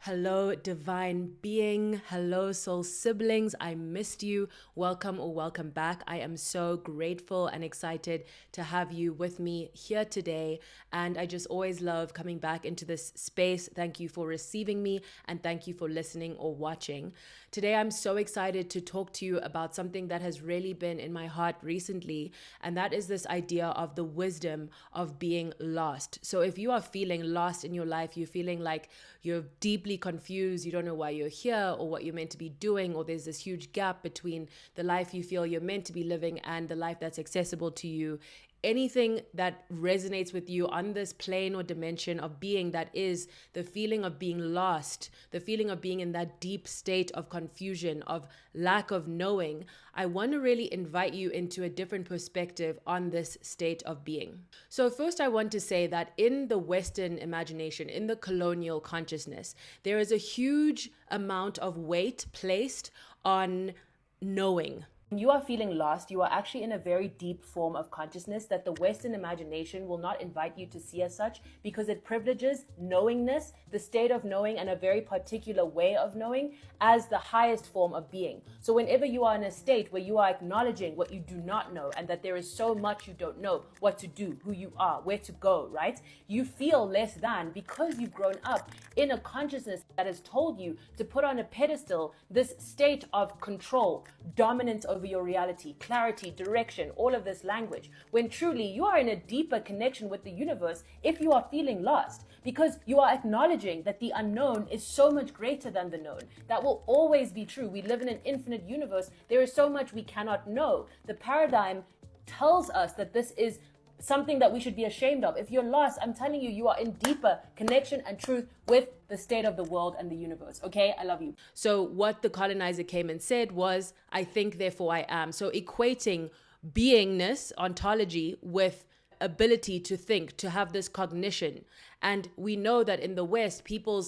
Hello, divine being. Hello, soul siblings. I missed you. Welcome or welcome back. I am so grateful and excited to have you with me here today. And I just always love coming back into this space. Thank you for receiving me and thank you for listening or watching. Today, I'm so excited to talk to you about something that has really been in my heart recently. And that is this idea of the wisdom of being lost. So if you are feeling lost in your life, you're feeling like you're deeply confused, you don't know why you're here or what you're meant to be doing, or there's this huge gap between the life you feel you're meant to be living and the life that's accessible to you. Anything that resonates with you on this plane or dimension of being, that is the feeling of being lost, the feeling of being in that deep state of confusion, of lack of knowing, I want to really invite you into a different perspective on this state of being. So first, I want to say that in the Western imagination, in the colonial consciousness, there is a huge amount of weight placed on knowing. When you are feeling lost, you are actually in a very deep form of consciousness that the Western imagination will not invite you to see as such, because it privileges knowingness, the state of knowing, and a very particular way of knowing as the highest form of being. So whenever you are in a state where you are acknowledging what you do not know and that there is so much you don't know, what to do, who you are, where to go, right? You feel less than because you've grown up in a consciousness that has told you to put on a pedestal this state of control, dominance over your reality, clarity, direction, all of this language, when truly you are in a deeper connection with the universe if you are feeling lost, because you are acknowledging that the unknown is so much greater than the known. That will always be true. We live in an infinite universe. There is so much we cannot know. The paradigm tells us that this is something that we should be ashamed of. If you're lost, I'm telling you, you are in deeper connection and truth with the state of the world and the universe. Okay, I love you. So what the colonizer came and said was, I think, therefore I am. So equating beingness, ontology, with ability to think, to have this cognition. And we know that in the West,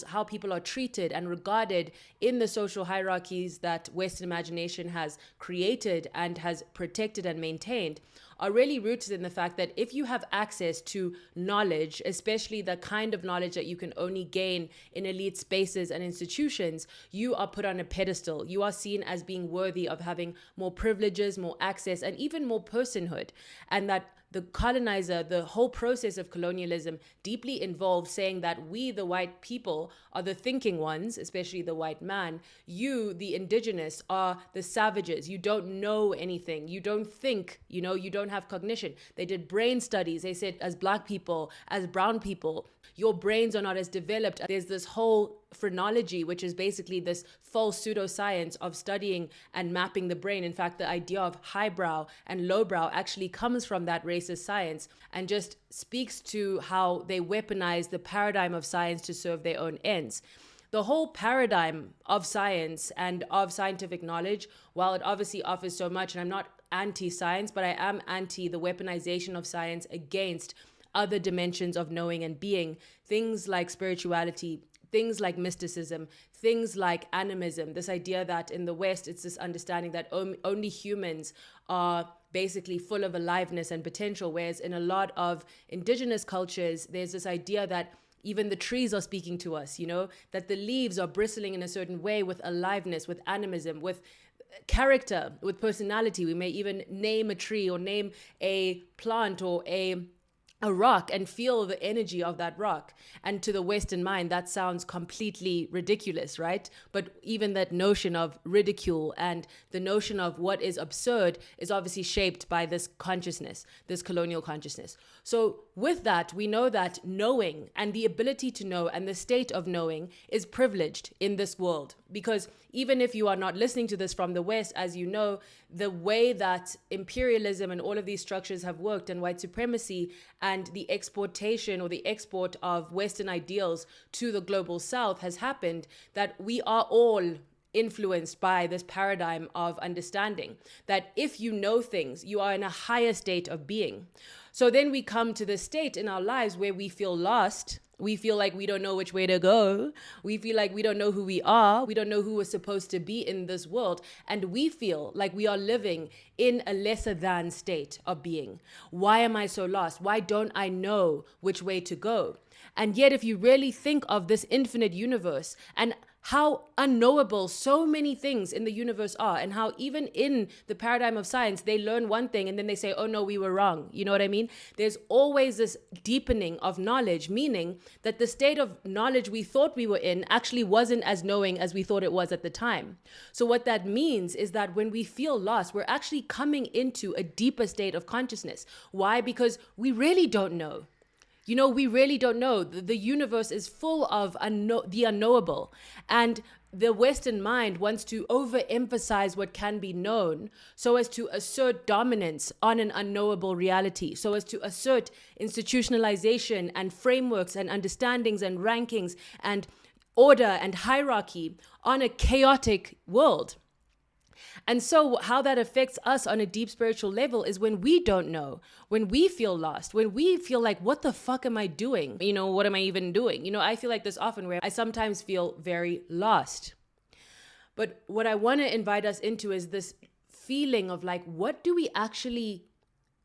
how people are treated and regarded in the social hierarchies that Western imagination has created and has protected and maintained are really rooted in the fact that if you have access to knowledge, especially the kind of knowledge that you can only gain in elite spaces and institutions, you are put on a pedestal. You are seen as being worthy of having more privileges, more access, and even more personhood. And that the colonizer, the whole process of colonialism deeply involves saying that we, the white people, are the thinking ones, especially the white man. You, the indigenous, are the savages. You don't know anything. You don't think, you don't have cognition. They did brain studies. They said as black people, as brown people, your brains are not as developed. There's this whole phrenology, which is basically this false pseudoscience of studying and mapping the brain. In fact, the idea of highbrow and lowbrow actually comes from that racist science and just speaks to how they weaponize the paradigm of science to serve their own ends. The whole paradigm of science and of scientific knowledge, while it obviously offers so much, and I'm not anti-science, but I am anti the weaponization of science against other dimensions of knowing and being, things like spirituality, things like mysticism, things like animism, this idea that in the West, it's this understanding that only humans are basically full of aliveness and potential, whereas in a lot of indigenous cultures, there's this idea that even the trees are speaking to us, that the leaves are bristling in a certain way with aliveness, with animism, with character, with personality. We may even name a tree or name a plant or a rock and feel the energy of that rock. And to the Western mind, that sounds completely ridiculous, right? But even that notion of ridicule and the notion of what is absurd is obviously shaped by this consciousness, this colonial consciousness. So with that, we know that knowing and the ability to know and the state of knowing is privileged in this world. Because even if you are not listening to this from the West, as you know, the way that imperialism and all of these structures have worked, and white supremacy and the exportation or the export of Western ideals to the global South has happened, that we are all influenced by this paradigm of understanding that if you know things, you are in a higher state of being. So then we come to the state in our lives where we feel lost. We feel like we don't know which way to go. We feel like we don't know who we are. We don't know who we're supposed to be in this world. And we feel like we are living in a lesser than state of being. Why am I so lost? Why don't I know which way to go? And yet, if you really think of this infinite universe and how unknowable so many things in the universe are, and how even in the paradigm of science, they learn one thing and then they say, oh no, we were wrong. You know what I mean? There's always this deepening of knowledge, meaning that the state of knowledge we thought we were in actually wasn't as knowing as we thought it was at the time. So what that means is that when we feel lost, we're actually coming into a deeper state of consciousness. Why? Because we really don't know. You know, we really don't know. The universe is full of the unknowable. And the Western mind wants to overemphasize what can be known so as to assert dominance on an unknowable reality, so as to assert institutionalization and frameworks and understandings and rankings and order and hierarchy on a chaotic world. And so how that affects us on a deep spiritual level is when we don't know, when we feel lost, when we feel like, what the fuck am I doing? You know, what am I even doing? You know, I feel like this often where I sometimes feel very lost. But what I want to invite us into is this feeling of like, what do we actually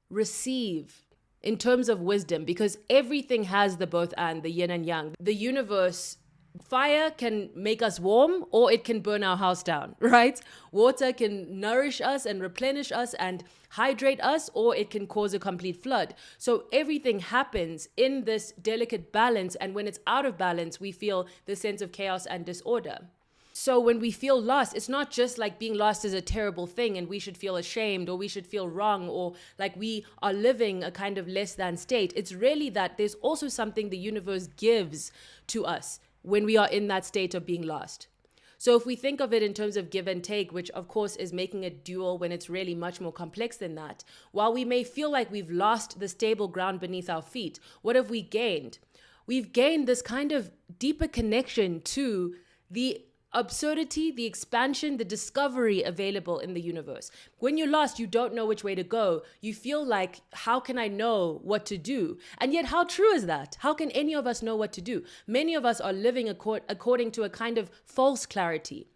receive in terms of wisdom? Because everything has the both and, the yin and yang. The universe, fire can make us warm or it can burn our house down, right? Water can nourish us and replenish us and hydrate us, or it can cause a complete flood. So everything happens in this delicate balance. And when it's out of balance, we feel the sense of chaos and disorder. So when we feel lost, it's not just like being lost is a terrible thing and we should feel ashamed or we should feel wrong or like we are living a kind of less than state. It's really that there's also something the universe gives to us when we are in that state of being lost. So if we think of it in terms of give and take, which of course is making it dual when it's really much more complex than that, while we may feel like we've lost the stable ground beneath our feet, what have we gained? We've gained this kind of deeper connection to the absurdity, the expansion, the discovery available in the universe. When you're lost, you don't know which way to go. You feel like, how can I know what to do? And yet, how true is that? How can any of us know what to do? Many of us are living according to a kind of false clarity.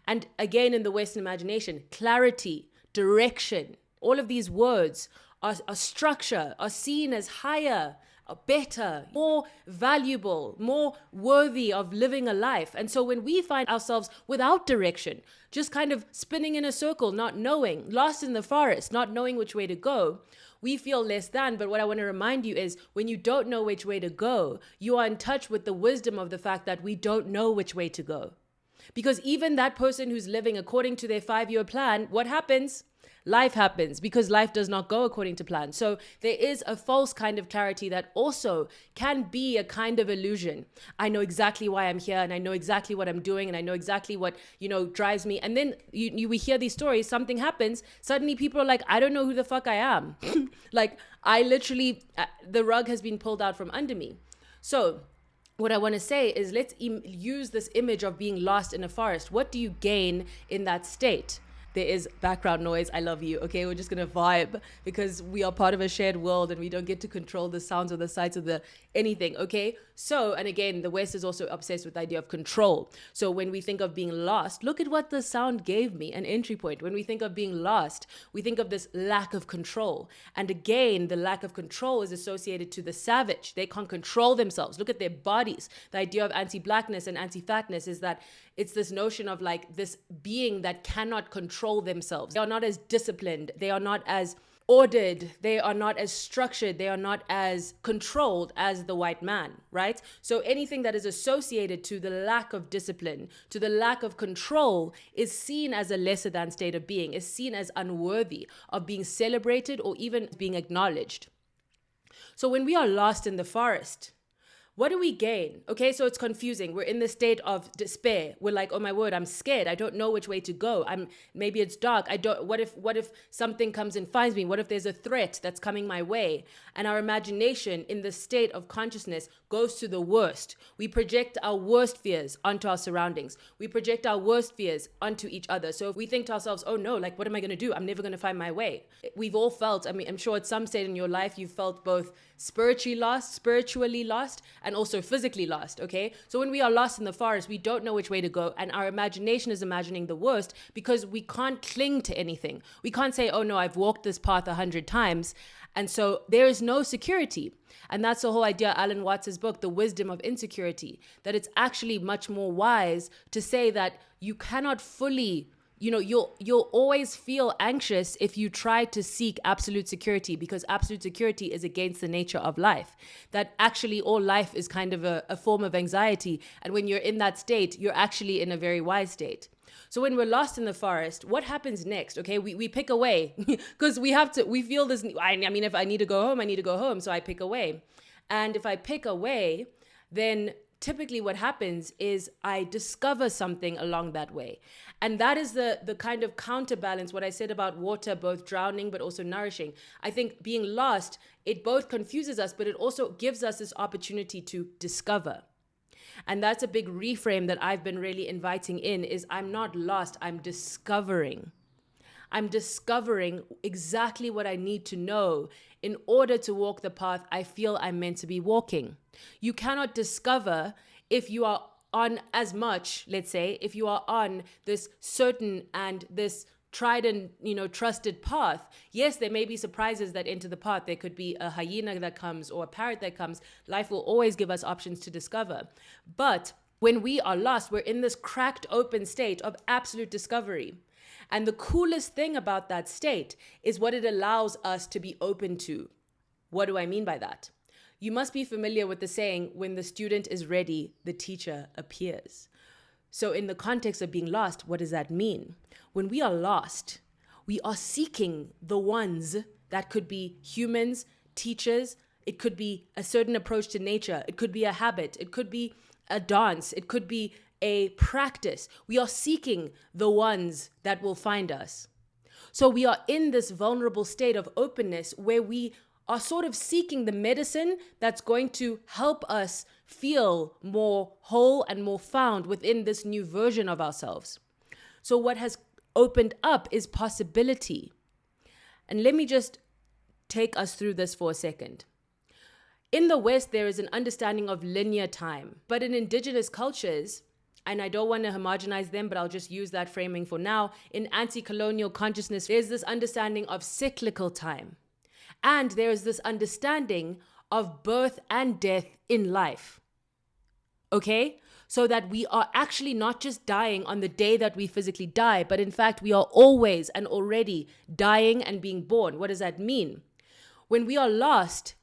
And again, in the Western imagination, clarity, direction, all of these words are structure, are seen as higher, better, more valuable, more worthy of living a life. And so when we find ourselves without direction, just kind of spinning in a circle, not knowing, lost in the forest, not knowing which way to go, we feel less than. But what I want to remind you is when you don't know which way to go, you are in touch with the wisdom of the fact that we don't know which way to go. Because even that person who's living according to their 5-year plan, what happens? Life happens, because life does not go according to plan. So there is a false kind of clarity that also can be a kind of illusion. I know exactly why I'm here and I know exactly what I'm doing and I know exactly what, drives me. And then we hear these stories, something happens, suddenly people are like, I don't know who the fuck I am. Like I literally, the rug has been pulled out from under me. So what I want to say is let's use this image of being lost in a forest. What do you gain in that state? There is background noise. I love you. Okay, we're just going to vibe because we are part of a shared world and we don't get to control the sounds or the sights of anything. Okay, so, and again, the West is also obsessed with the idea of control. So when we think of being lost, look at what the sound gave me, an entry point. When we think of being lost, we think of this lack of control. And again, the lack of control is associated to the savage. They can't control themselves. Look at their bodies. The idea of anti-blackness and anti-fatness is that it's this notion of like this being that cannot control themselves. They are not as disciplined. They are not as ordered. They are not as structured. They are not as controlled as the white man, right? So anything that is associated to the lack of discipline, to the lack of control, is seen as a lesser than state of being, is seen as unworthy of being celebrated or even being acknowledged. So when we are lost in the forest, what do we gain? Okay, so it's confusing. We're in the state of despair. We're like, oh my word, I'm scared. I don't know which way to go. Maybe it's dark. What if something comes and finds me? What if there's a threat that's coming my way? And our imagination in the state of consciousness goes to the worst. We project our worst fears onto our surroundings. We project our worst fears onto each other. So if we think to ourselves, oh no, like what am I going to do? I'm never going to find my way. We've all felt, I'm sure at some state in your life, you've felt both spiritually lost, and also physically lost, okay? So when we are lost in the forest, we don't know which way to go, and our imagination is imagining the worst because we can't cling to anything. We can't say, oh no, I've walked this path 100 times, And so there is no security. And that's the whole idea, Alan Watts' book, The Wisdom of Insecurity, that it's actually much more wise to say that you cannot fully, you'll always feel anxious if you try to seek absolute security, because absolute security is against the nature of life. That actually all life is kind of a form of anxiety. And when you're in that state, you're actually in a very wise state. So when we're lost in the forest, what happens next? Okay, we pick away because we feel this. I mean, if I need to go home, I need to go home. So I pick away. And if I pick away, then typically what happens is I discover something along that way. And that is the kind of counterbalance, what I said about water, both drowning, but also nourishing. I think being lost, it both confuses us, but it also gives us this opportunity to discover. And that's a big reframe that I've been really inviting in is I'm not lost, I'm discovering. I'm discovering exactly what I need to know in order to walk the path I feel I'm meant to be walking. You cannot discover if you are on as much, let's say, if you are on this certain and this tried and trusted path. Yes, there may be surprises that enter the path. There could be a hyena that comes or a parrot that comes. Life will always give us options to discover. But when we are lost, we're in this cracked open state of absolute discovery. And the coolest thing about that state is what it allows us to be open to. What do I mean by that? You must be familiar with the saying, when the student is ready, the teacher appears. So in the context of being lost, what does that mean? When we are lost, we are seeking the ones that could be humans, teachers. It could be a certain approach to nature. It could be a habit. It could be a dance. It could be a practice. We are seeking the ones that will find us. So we are in this vulnerable state of openness where we are sort of seeking the medicine that's going to help us feel more whole and more found within this new version of ourselves. So what has opened up is possibility. And let me just take us through this for a second. In the West, there is an understanding of linear time, but in indigenous cultures, and I don't want to homogenize them, but I'll just use that framing for now. In anti-colonial consciousness, there's this understanding of cyclical time. And there is this understanding of birth and death in life. Okay? So that we are actually not just dying on the day that we physically die, but in fact, we are always and already dying and being born. What does that mean? When we are lost,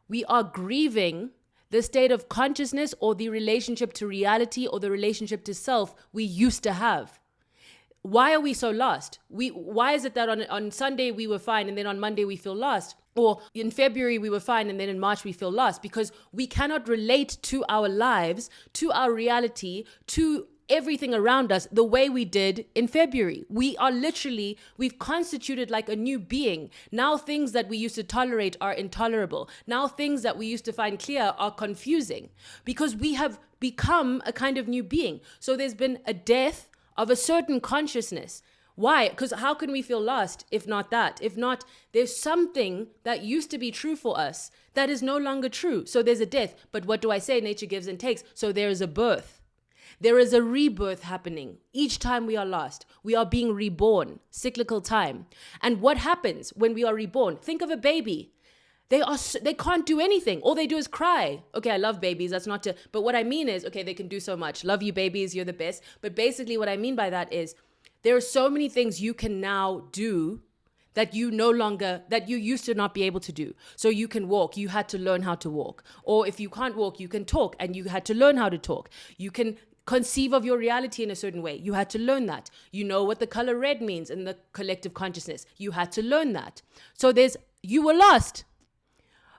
we are grieving the state of consciousness or the relationship to reality or the relationship to self we used to have. Why are we so lost? Why is it that on Sunday we were fine and then on Monday we feel lost? Or in February we were fine and then in March we feel lost? Because we cannot relate to our lives, to our reality, to everything around us the way we did in February. We've constituted like a new being. Now things that we used to tolerate are intolerable. Now things that we used to find clear are confusing because we have become a kind of new being. So there's been a death of a certain consciousness. Why? Because how can we feel lost if not that? If not, there's something that used to be true for us that is no longer true. So there's a death. But what do I say? Nature gives and takes. So there is a birth. There is a rebirth happening. Each time we are lost, we are being reborn, cyclical time. And what happens when we are reborn? Think of a baby. They can't do anything. All they do is cry. Okay, I love babies. But what I mean is, okay, they can do so much. Love you, babies. You're the best. But basically what I mean by that is there are so many things you can now do that you used to not be able to do. So you can walk. You had to learn how to walk. Or if you can't walk, you can talk and you had to learn how to talk. You can conceive of your reality in a certain way. You had to learn that. You know what the color red means in the collective consciousness. You had to learn that. So you were lost.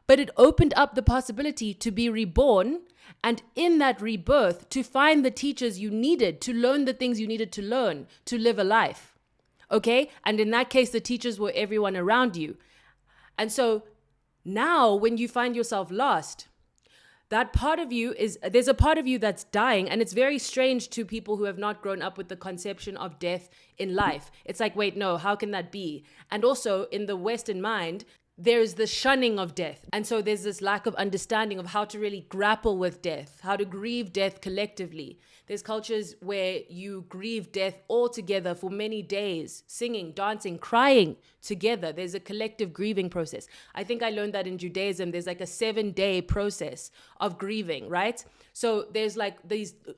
But it opened up the possibility to be reborn, and in that rebirth, to find the teachers you needed, to learn the things you needed to learn, to live a life. Okay? And in that case, the teachers were everyone around you. And so now when you find yourself lost, that part of you there's a part of you that's dying, and it's very strange to people who have not grown up with the conception of death in life. It's like, wait, no, how can that be? And also in the Western mind, there's the shunning of death. And so there's this lack of understanding of how to really grapple with death, how to grieve death collectively. There's cultures where you grieve death all together for many days, singing, dancing, crying together. There's a collective grieving process. I think I learned that in Judaism, there's like a 7-day process of grieving, right? So there's like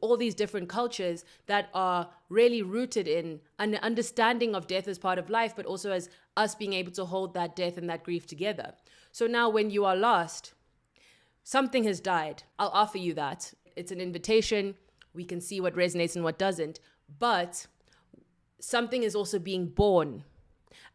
all these different cultures that are really rooted in an understanding of death as part of life, but also as us being able to hold that death and that grief together. So now when you are lost, something has died. I'll offer you that. It's an invitation. We can see what resonates and what doesn't. But something is also being born.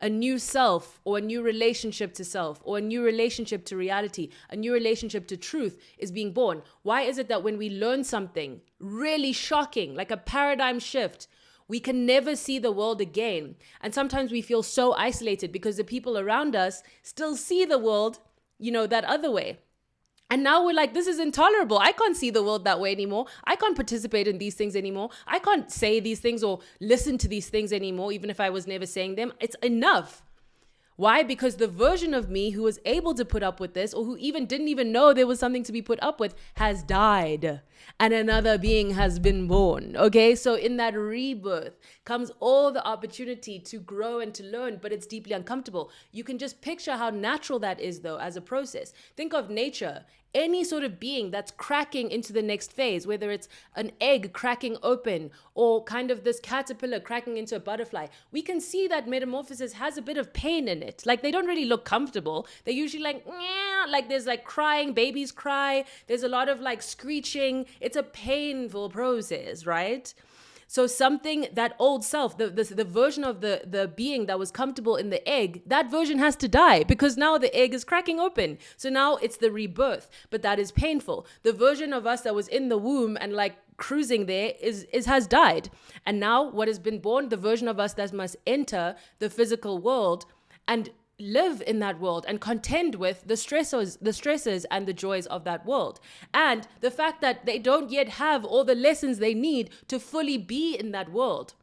A new self, or a new relationship to self, or a new relationship to reality, a new relationship to truth is being born. Why is it that when we learn something really shocking, like a paradigm shift, we can never see the world again? And sometimes we feel so isolated because the people around us still see the world, that other way. And now we're like, this is intolerable. I can't see the world that way anymore. I can't participate in these things anymore. I can't say these things or listen to these things anymore, even if I was never saying them. It's enough. Why? Because the version of me who was able to put up with this, or who even didn't even know there was something to be put up with, has died. And another being has been born. Okay? So in that rebirth comes all the opportunity to grow and to learn, but it's deeply uncomfortable. You can just picture how natural that is, though, as a process. Think of nature. Any sort of being that's cracking into the next phase, whether it's an egg cracking open or kind of this caterpillar cracking into a butterfly, we can see that metamorphosis has a bit of pain in it. Like, they don't really look comfortable. They're usually like there's like crying, babies cry. There's a lot of like screeching. It's a painful process, right? So something, that old self, the version of the being that was comfortable in the egg, that version has to die because now the egg is cracking open. So now it's the rebirth, but that is painful. The version of us that was in the womb and like cruising there has died. And now what has been born, the version of us that must enter the physical world and live in that world and contend with the stresses and the joys of that world. And the fact that they don't yet have all the lessons they need to fully be in that world,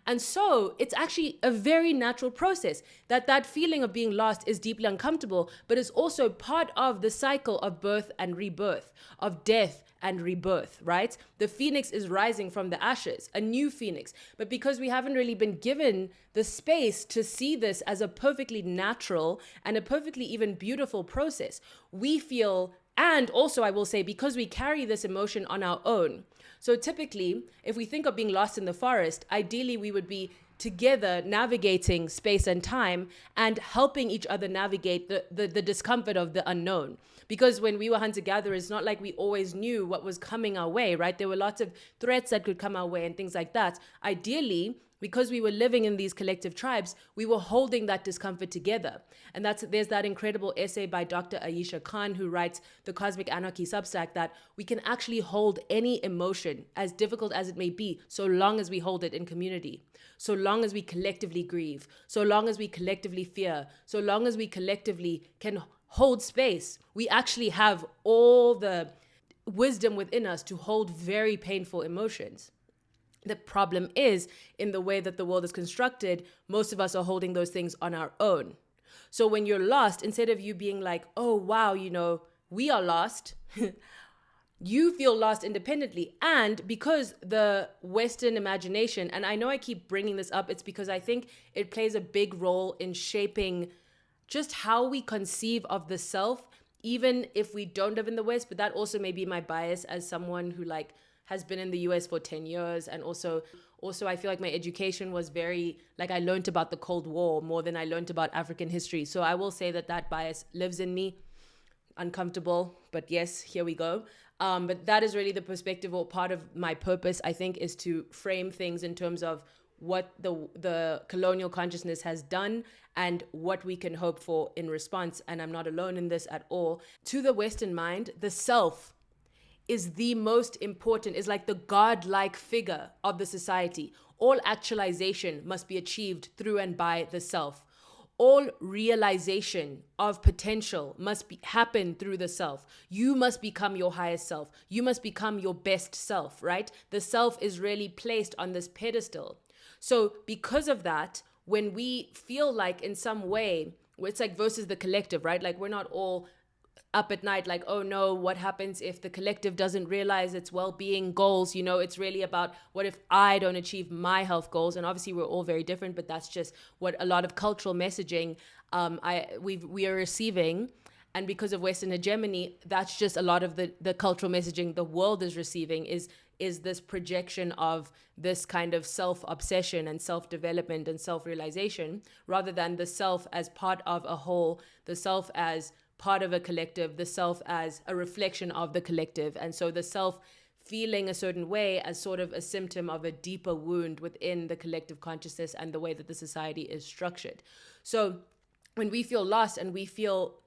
And so it's actually a very natural process that feeling of being lost is deeply uncomfortable, but it's also part of the cycle of birth and rebirth, of death and rebirth, right? The phoenix is rising from the ashes, a new phoenix. But because we haven't really been given the space to see this as a perfectly natural and a perfectly even beautiful process, we feel, and also I will say, because we carry this emotion on our own. So typically, if we think of being lost in the forest, ideally we would be together navigating space and time and helping each other navigate the discomfort of the unknown. Because when we were hunter-gatherers, it's not like we always knew what was coming our way, right? There were lots of threats that could come our way and things like that. Ideally, because we were living in these collective tribes, we were holding that discomfort together. And there's that incredible essay by Dr. Ayesha Khan, who writes the Cosmic Anarchy Substack, that we can actually hold any emotion, as difficult as it may be, so long as we hold it in community, so long as we collectively grieve, so long as we collectively fear, so long as we collectively can hold space. We actually have all the wisdom within us to hold very painful emotions. The problem is, in the way that the world is constructed, most of us are holding those things on our own. So when you're lost, instead of you being like, oh, wow, we are lost, you feel lost independently. And because the Western imagination, and I know I keep bringing this up, it's because I think it plays a big role in shaping just how we conceive of the self, even if we don't live in the West. But that also may be my bias as someone who has been in the US for 10 years. And also I feel like my education was very, I learned about the Cold War more than I learned about African history. So I will say that bias lives in me. Uncomfortable, but yes, here we go. But that is really the perspective, or part of my purpose, I think, is to frame things in terms of what the colonial consciousness has done and what we can hope for in response. And I'm not alone in this at all. To the Western mind, the self is the most important, is like the godlike figure of the society. All actualization must be achieved through and by the self. All realization of potential must happen through the self. You must become your highest self. You must become your best self, right? The self is really placed on this pedestal. So because of that, when we feel like in some way it's like versus the collective, right? Like we're not all up at night like, oh no, what happens if the collective doesn't realize its well-being goals? It's really about what if I don't achieve my health goals? And obviously we're all very different, but that's just what a lot of cultural messaging we are receiving. And because of Western hegemony, that's just a lot of the cultural messaging the world is receiving is this projection of this kind of self-obsession and self-development and self-realization, rather than the self as part of a whole, the self as part of a collective, the self as a reflection of the collective. And so the self feeling a certain way as sort of a symptom of a deeper wound within the collective consciousness and the way that the society is structured. So when we feel lost and we feel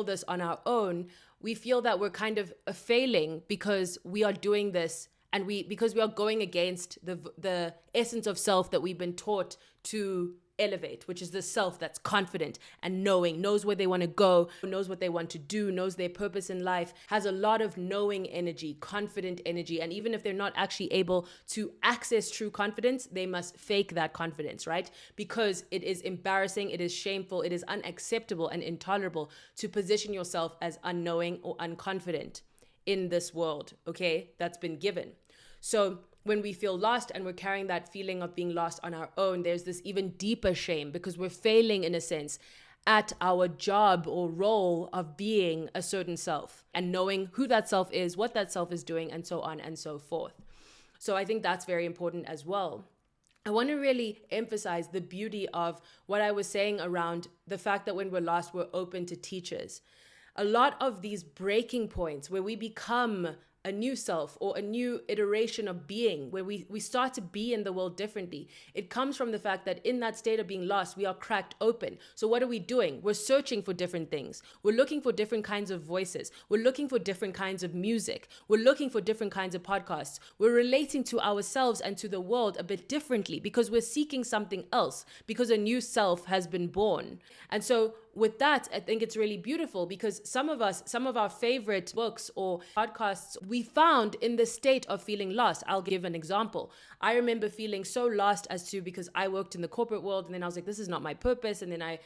this on our own, we feel that we're kind of failing because we are doing this and because we are going against the essence of self that we've been taught to elevate, which is the self that's confident and knows where they want to go, knows what they want to do, knows their purpose in life, has a lot of knowing energy, confident energy. And even if they're not actually able to access true confidence, they must fake that confidence, right? Because it is embarrassing, it is shameful, it is unacceptable and intolerable to position yourself as unknowing or unconfident in this world, okay, that's been given. So when we feel lost and we're carrying that feeling of being lost on our own, there's this even deeper shame because we're failing, in a sense, at our job or role of being a certain self and knowing who that self is, what that self is doing, and so on and so forth. So I think that's very important as well. I want to really emphasize the beauty of what I was saying around the fact that when we're lost, we're open to teachers. A lot of these breaking points where we become a new self or a new iteration of being, where we start to be in the world differently, it comes from the fact that in that state of being lost, we are cracked open. So what are we doing? We're searching for different things. We're looking for different kinds of voices. We're looking for different kinds of music. We're looking for different kinds of podcasts. We're relating to ourselves and to the world a bit differently because we're seeking something else, because a new self has been born. And so with that, I think it's really beautiful because some of our favorite books or podcasts, we found in the state of feeling lost. I'll give an example. I remember feeling so lost because I worked in the corporate world, and then I was like, this is not my purpose. And then I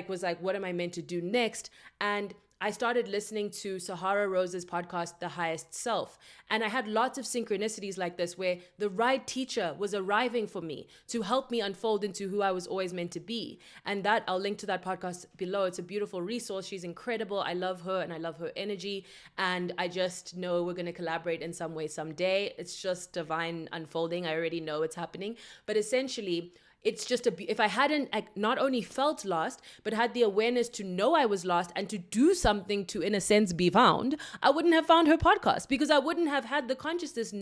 was like, what am I meant to do next? And I started listening to Sahara Rose's podcast, The Highest Self. And I had lots of synchronicities like this where the right teacher was arriving for me to help me unfold into who I was always meant to be. And that, I'll link to that podcast below. It's a beautiful resource. She's incredible. I love her and I love her energy. And I just know we're going to collaborate in some way someday. It's just divine unfolding. I already know it's happening. But essentially, it's just if I hadn't not only felt lost, but had the awareness to know I was lost and to do something to, in a sense, be found, I wouldn't have found her podcast because I wouldn't have had the consciousness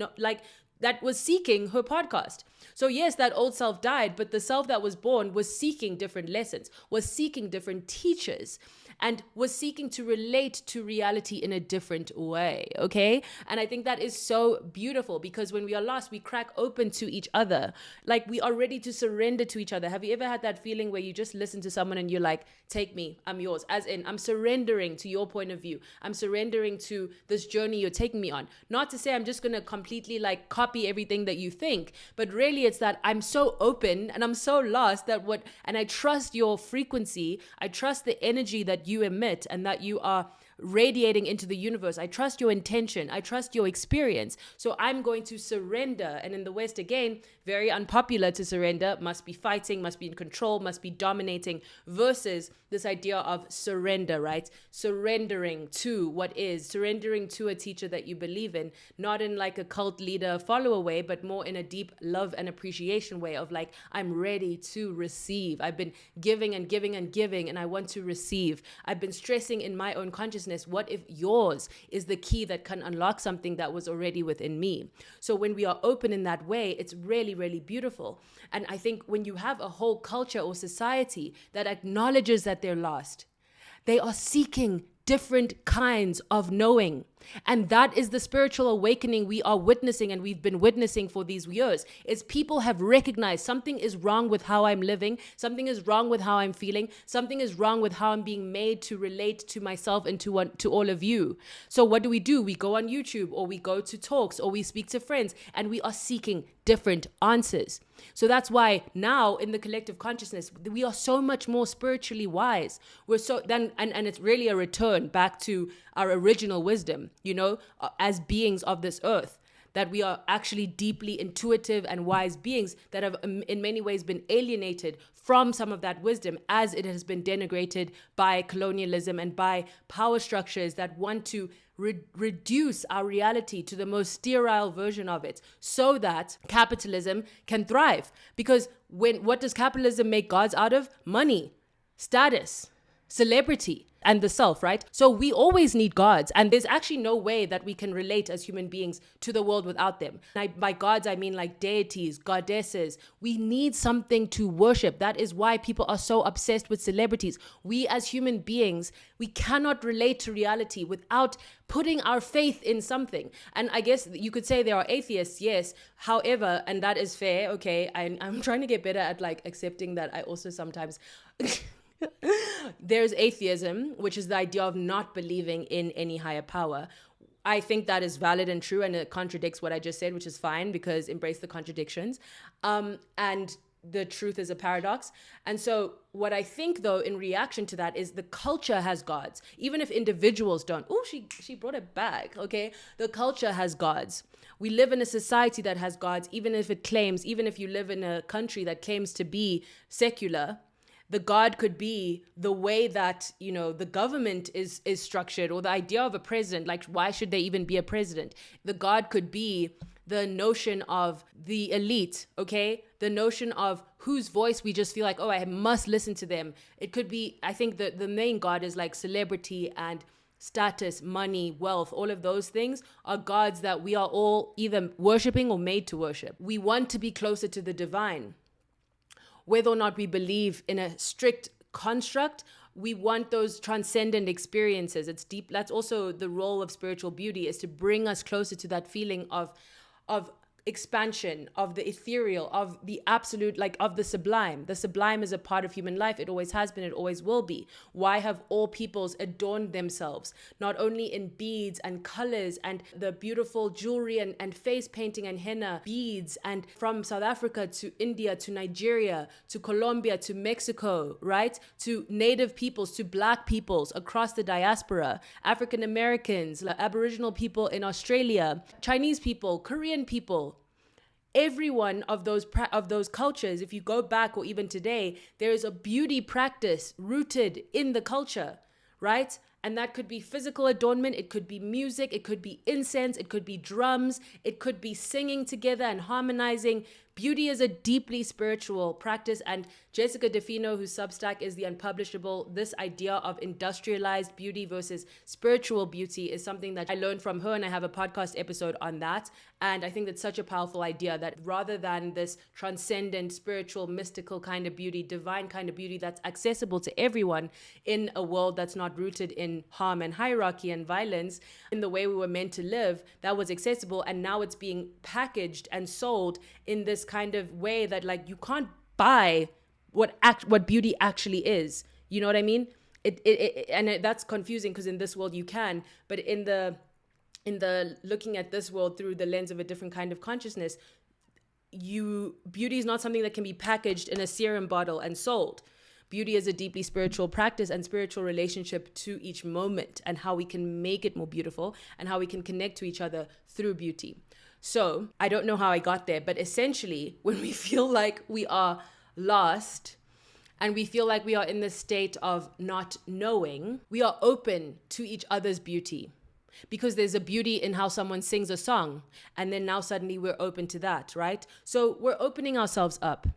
that was seeking her podcast. So yes, that old self died, but the self that was born was seeking different lessons, was seeking different teachers, and was seeking to relate to reality in a different way, okay? And I think that is so beautiful because when we are lost, we crack open to each other. Like we are ready to surrender to each other. Have you ever had that feeling where you just listen to someone and you're like, take me, I'm yours. As in, I'm surrendering to your point of view. I'm surrendering to this journey you're taking me on. Not to say I'm just going to completely copy everything that you think, but really it's that I'm so open and I'm so lost and I trust your frequency. I trust the energy that you emit and that you are radiating into the universe. I trust your intention. I trust your experience. So I'm going to surrender. And in the West, again, very unpopular to surrender, must be fighting, must be in control, must be dominating, versus this idea of surrender, right? Surrendering to what is, surrendering to a teacher that you believe in, not in like a cult leader follower way, but more in a deep love and appreciation way of like, I'm ready to receive. I've been giving and giving and giving, and I want to receive. I've been stressing in my own consciousness. What if yours is the key that can unlock something that was already within me? So when we are open in that way, it's really, really beautiful. And I think when you have a whole culture or society that acknowledges that they're lost, they are seeking different kinds of knowing. And that is the spiritual awakening we are witnessing, and we've been witnessing for these years. Is people have recognized something is wrong with how I'm living, something is wrong with how I'm feeling, something is wrong with how I'm being made to relate to myself and to all of you. So what do? We go on YouTube, or we go to talks, or we speak to friends, and we are seeking different answers. So that's why now in the collective consciousness, we are so much more spiritually wise. We're so then, and it's really a return back to our original wisdom, as beings of this earth, that we are actually deeply intuitive and wise beings that have in many ways been alienated from some of that wisdom, as it has been denigrated by colonialism and by power structures that want to reduce our reality to the most sterile version of it, so that capitalism can thrive. Because what does capitalism make gods out of? Money, status, celebrity, and the self, right? So we always need gods, and there's actually no way that we can relate as human beings to the world without them. By gods, I mean like deities, goddesses. We need something to worship. That is why people are so obsessed with celebrities. We as human beings, we cannot relate to reality without putting our faith in something. And I guess you could say there are atheists, yes. However, and that is fair, okay, I'm trying to get better at like accepting that I also sometimes... There's atheism, which is the idea of not believing in any higher power. I think that is valid and true, and it contradicts what I just said, which is fine, because embrace the contradictions. And the truth is a paradox. And so what I think, though, in reaction to that is the culture has gods, even if individuals don't. Oh, she brought it back. Okay. The culture has gods. We live in a society that has gods, even if you live in a country that claims to be secular. The God could be the way that, the government is structured, or the idea of a president. Like, why should there even be a president? The God could be the notion of the elite, okay? The notion of whose voice we just feel like, oh, I must listen to them. It could be, I think the main God is like celebrity and status, money, wealth. All of those things are gods that we are all either worshiping or made to worship. We want to be closer to the divine. Whether or not we believe in a strict construct, we want those transcendent experiences. It's deep. That's also the role of spiritual beauty, is to bring us closer to that feeling of expansion, of the ethereal, of the absolute, like of the sublime. The sublime is a part of human life. It always has been, it always will be. Why have all peoples adorned themselves, not only in beads and colors and the beautiful jewelry and face painting and henna beads, and from South Africa to India to Nigeria to Colombia to Mexico, right? To native peoples, to black peoples across the diaspora, African Americans, Aboriginal people in Australia, Chinese people, Korean people. Every one of those cultures, if you go back or even today, there is a beauty practice rooted in the culture, right? And that could be physical adornment, it could be music, it could be incense, it could be drums, it could be singing together and harmonizing. Beauty is a deeply spiritual practice. And Jessica DeFino, whose Substack is The Unpublishable, this idea of industrialized beauty versus spiritual beauty is something that I learned from her, and I have a podcast episode on that. And I think that's such a powerful idea, that rather than this transcendent, spiritual, mystical kind of beauty, divine kind of beauty that's accessible to everyone in a world that's not rooted in harm and hierarchy and violence, in the way we were meant to live, that was accessible. And now it's being packaged and sold in this kind of way that, like, you can't buy what beauty actually is. You know what I mean? That's confusing, because in this world you can, but in the looking at this world through the lens of a different kind of consciousness, beauty is not something that can be packaged in a serum bottle and sold. Beauty is a deeply spiritual practice and spiritual relationship to each moment, and how we can make it more beautiful and how we can connect to each other through beauty. So I don't know how I got there, but essentially when we feel like we are lost and we feel like we are in this state of not knowing, we are open to each other's beauty. Because there's a beauty in how someone sings a song, and then now suddenly we're open to that, right? So we're opening ourselves up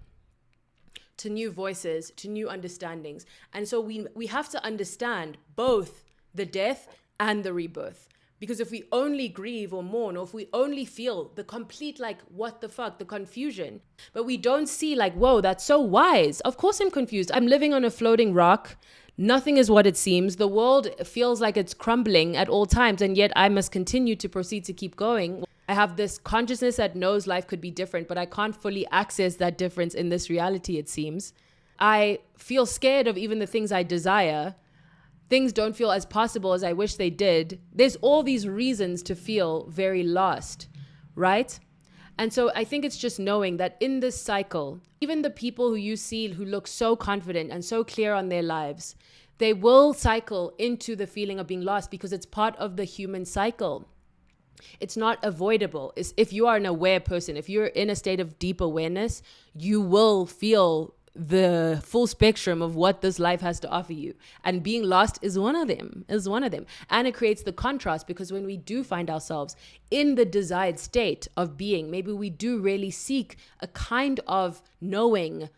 to new voices, to new understandings. And so we have to understand both the death and the rebirth. Because if we only grieve or mourn, or if we only feel the complete, like, what the fuck, the confusion, but we don't see, like, whoa, that's so wise. Of course I'm confused. I'm living on a floating rock. Nothing is what it seems. The world feels like it's crumbling at all times, and yet I must continue to proceed to keep going. I have this consciousness that knows life could be different, but I can't fully access that difference in this reality, it seems. I feel scared of even the things I desire. Things don't feel as possible as I wish they did. There's all these reasons to feel very lost, right? And so I think it's just knowing that in this cycle, even the people who you see who look so confident and so clear on their lives, they will cycle into the feeling of being lost because it's part of the human cycle. It's not avoidable. If you are an aware person, if you're in a state of deep awareness, you will feel the full spectrum of what this life has to offer you. And being lost is one of them, And it creates the contrast because when we do find ourselves in the desired state of being, maybe we do really seek a kind of knowing,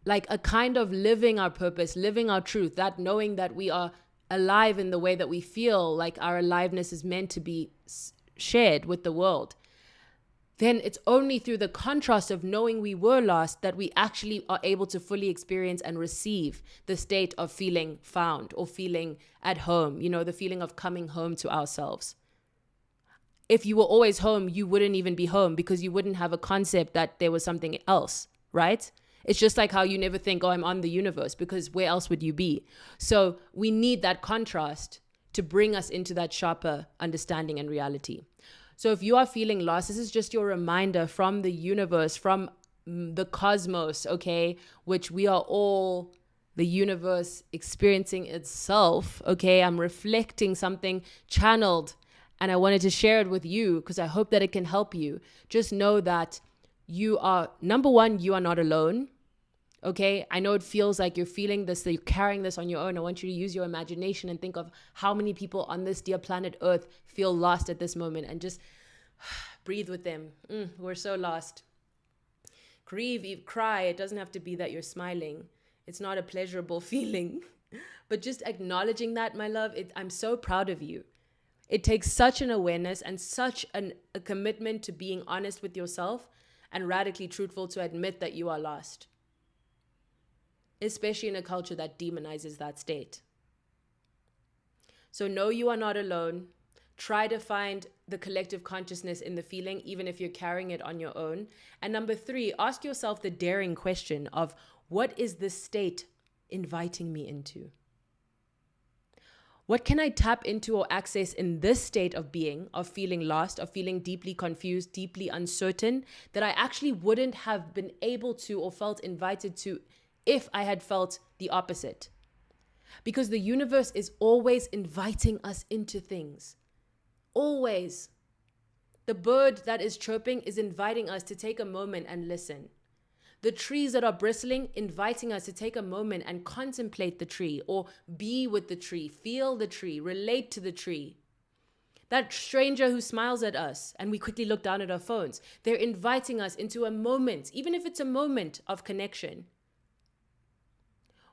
like a kind of living our purpose, living our truth, that knowing that we are alive in the way that we feel like our aliveness is meant to be shared with the world. Then it's only through the contrast of knowing we were lost that we actually are able to fully experience and receive the state of feeling found or feeling at home, the feeling of coming home to ourselves. If you were always home, you wouldn't even be home because you wouldn't have a concept that there was something else, right? It's just like how you never think, I'm on the universe, because where else would you be? So we need that contrast to bring us into that sharper understanding and reality. So if you are feeling lost, this is just your reminder from the universe, from the cosmos, okay, which we are all the universe experiencing itself, okay? I'm reflecting something channeled and I wanted to share it with you because I hope that it can help you. Just know that you are, number one, you are not alone. Okay, I know it feels like you're feeling this, that you're carrying this on your own. I want you to use your imagination and think of how many people on this dear planet Earth feel lost at this moment and just breathe with them. We're so lost. Grieve, cry. It doesn't have to be that you're smiling. It's not a pleasurable feeling. But just acknowledging that, my love, I'm so proud of you. It takes such an awareness and such a commitment to being honest with yourself and radically truthful to admit that you are lost. Especially in a culture that demonizes that state. So know you are not alone. Try to find the collective consciousness in the feeling, even if you're carrying it on your own. And number 3, ask yourself the daring question of, what is this state inviting me into? What can I tap into or access in this state of being, of feeling lost, of feeling deeply confused, deeply uncertain, that I actually wouldn't have been able to or felt invited to if I had felt the opposite? Because the universe is always inviting us into things. Always. The bird that is chirping is inviting us to take a moment and listen. The trees that are bristling, inviting us to take a moment and contemplate the tree or be with the tree, feel the tree, relate to the tree. That stranger who smiles at us and we quickly look down at our phones, they're inviting us into a moment, even if it's a moment of connection.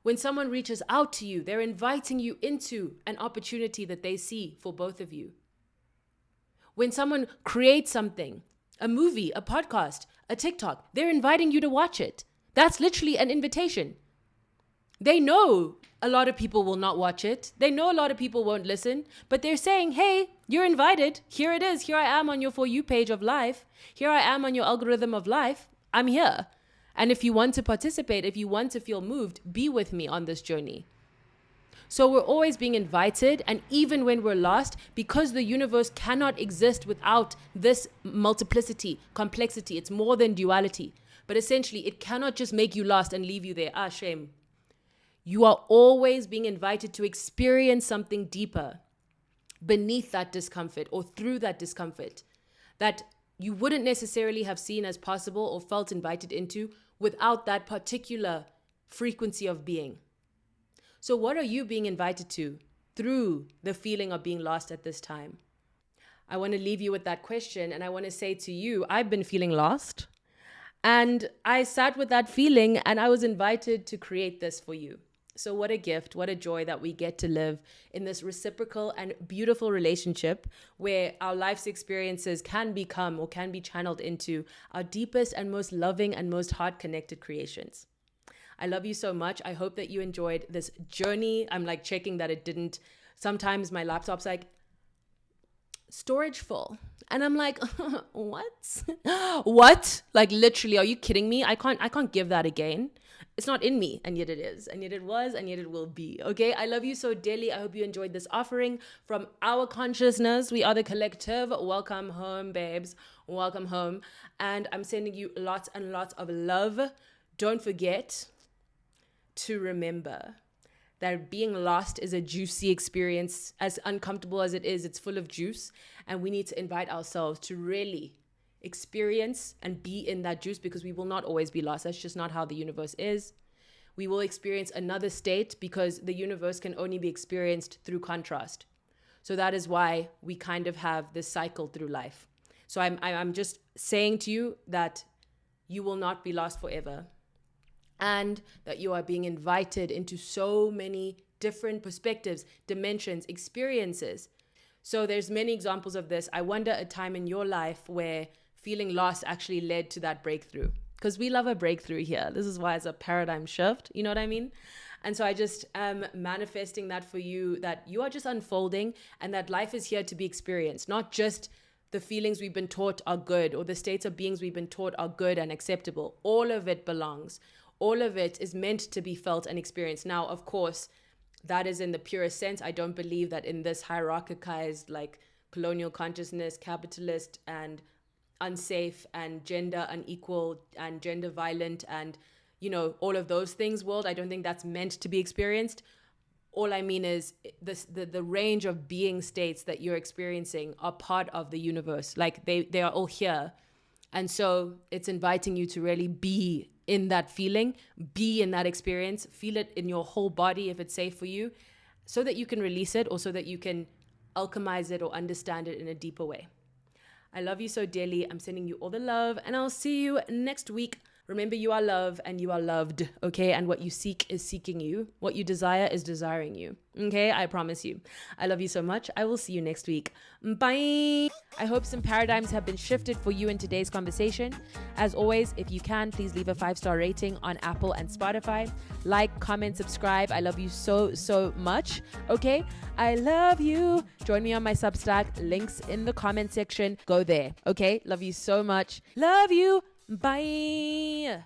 When someone reaches out to you, they're inviting you into an opportunity that they see for both of you. When someone creates something, a movie, a podcast, a TikTok, they're inviting you to watch it. That's literally an invitation. They know a lot of people will not watch it. They know a lot of people won't listen, but they're saying, hey, you're invited. Here it is. Here I am on your For You page of life. Here I am on your algorithm of life. I'm here. And if you want to participate, if you want to feel moved, be with me on this journey. So we're always being invited, and even when we're lost, because the universe cannot exist without this multiplicity, complexity, it's more than duality. But essentially, it cannot just make you lost and leave you there. Shame. You are always being invited to experience something deeper beneath that discomfort or through that discomfort that you wouldn't necessarily have seen as possible or felt invited into without that particular frequency of being. So what are you being invited to through the feeling of being lost at this time? I want to leave you with that question, and I want to say to you, I've been feeling lost, and I sat with that feeling, and I was invited to create this for you. So what a gift, what a joy that we get to live in this reciprocal and beautiful relationship where our life's experiences can become or can be channeled into our deepest and most loving and most heart-connected creations. I love you so much. I hope that you enjoyed this journey. I'm like checking that it didn't. Sometimes my laptop's like, storage full. And I'm like, what? What? Like literally, are you kidding me? I can't give that again. It's not in me, and yet it is, and yet it was, and yet it will be. Okay, I love you so dearly. I hope you enjoyed this offering from our consciousness. We are the collective. Welcome home, babes. Welcome home. And I'm sending you lots and lots of love. Don't forget to remember that being lost is a juicy experience. As uncomfortable as it is, it's full of juice. And we need to invite ourselves to really experience and be in that juice, because we will not always be lost. That's just not how the universe is. We will experience another state because the universe can only be experienced through contrast. So that is why we kind of have this cycle through life. So I'm just saying to you that you will not be lost forever, and that you are being invited into so many different perspectives, dimensions, experiences. So there's many examples of this. I wonder a time in your life where feeling lost actually led to that breakthrough, because we love a breakthrough here. This is why it's a paradigm shift. You know what I mean? And so I just am manifesting that for you, that you are just unfolding, and that life is here to be experienced, not just the feelings we've been taught are good, or the states of beings we've been taught are good and acceptable. All of it belongs. All of it is meant to be felt and experienced. Now, of course, that is in the purest sense. I don't believe that in this hierarchicized, like colonial consciousness, capitalist and unsafe and gender unequal and gender violent and, you know, all of those things world, I don't think that's meant to be experienced. All I mean is the range of being states that you're experiencing are part of the universe. Like they are all here. And so it's inviting you to really be in that feeling, be in that experience, feel it in your whole body if it's safe for you, so that you can release it, or so that you can alchemize it or understand it in a deeper way. I love you so dearly. I'm sending you all the love, and I'll see you next week. Remember, you are love and you are loved, okay? And what you seek is seeking you. What you desire is desiring you, okay? I promise you. I love you so much. I will see you next week. Bye. I hope some paradigms have been shifted for you in today's conversation. As always, if you can, please leave a 5-star rating on Apple and Spotify. Like, comment, subscribe. I love you so, so much, okay? I love you. Join me on my Substack. Links in the comment section. Go there, okay? Love you so much. Love you. Bye.